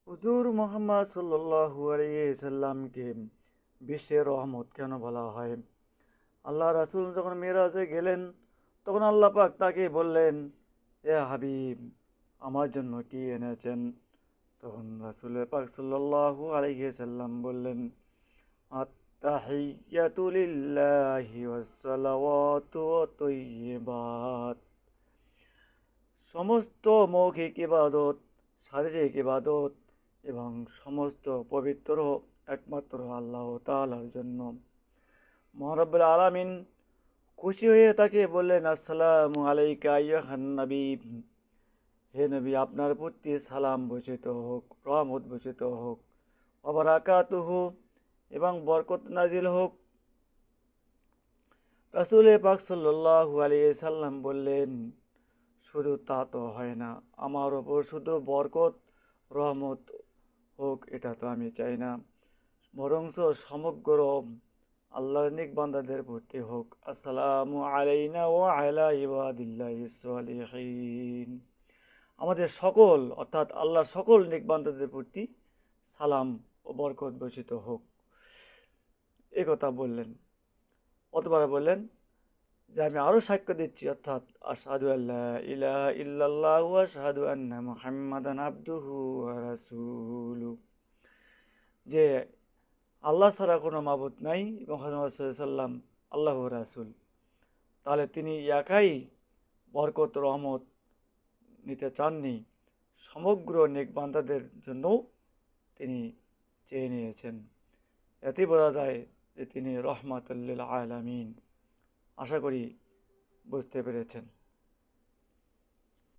হুজুর মুহাম্মদ সাল্লাল্লাহু আলাইহি সাল্লামকে বিশ্বের রহমত কেন বলা হয়? আল্লাহ রাসূল যখন মেরাজে গেলেন, তখন আল্লাহ পাক তাকে বললেন, এ হাবিব, আমার জন্য কি এনেছেন? তখন রাসূল পাক সাল্লাল্লাহু আলাইহি সাল্লাম বললেন, আত্তাহিয়াতু লিল্লাহি ওয়াস সালাওয়াতু ওয়াত তাইয়্যিবাত। সমস্ত মৌখিক ইবাদত, শারীরিক ইবাদত এবং সমস্ত পবিত্র একমাত্র আল্লাহ তাআলার জন্য। মহান রব্বুল আলামিন খুশি হয়ে তাকে বললেন, আসসালামু আলাইকা আইয়ুহান নবী। হে নবী, আপনার প্রতি সালাম বর্ষিত হোক, রহমত বর্ষিত হোক, ওয়া বারাকাতুহু, এবং বরকত নাজিল হোক। রাসূল পাক সাল্লাল্লাহু আলাইহি সাল্লাম বললেন, শুধু তা তো হয় না, আমার ওপর শুধু বরকত রহমত হোক এটা তো আমি চাই না, বরঞ্চ সমগ্র আল্লাহর নেক বান্দাদের প্রতি হোক। আসসালামু আলাইনা ওয়া আলা ইবাদিল্লাহিস সালিহিন। আমাদের সকল অর্থাৎ আল্লাহর সকল নেক বান্দাদের প্রতি সালাম ও বরকত বর্ষিত হোক, এ কথা বললেন। অতঃপর বললেন যে আমি আরো সাক্ষ্য দিচ্ছি, অর্থাৎ আশহাদু আল্লা ইলাহা ইল্লাল্লাহু ওয়া আশহাদু আন্না মুহাম্মাদান আবদুহু ওয়া রাসূলুহু, যে আল্লাহ ছাড়া কোনো মাবুদ নাই এবং মুহাম্মদ সাল্লাল্লাহু আলাইহি সাল্লাম আল্লাহর রাসূল। তাহলে তিনি একাই বরকত রহমত নিতে চাননি, সমগ্র নেক বান্দাদের জন্য তিনি চেয়ে নিয়েছেন। এতেই বোঝা যায় যে তিনি রহমাতুল লিল আলামিন। আশা করি বুঝতে পেরেছেন।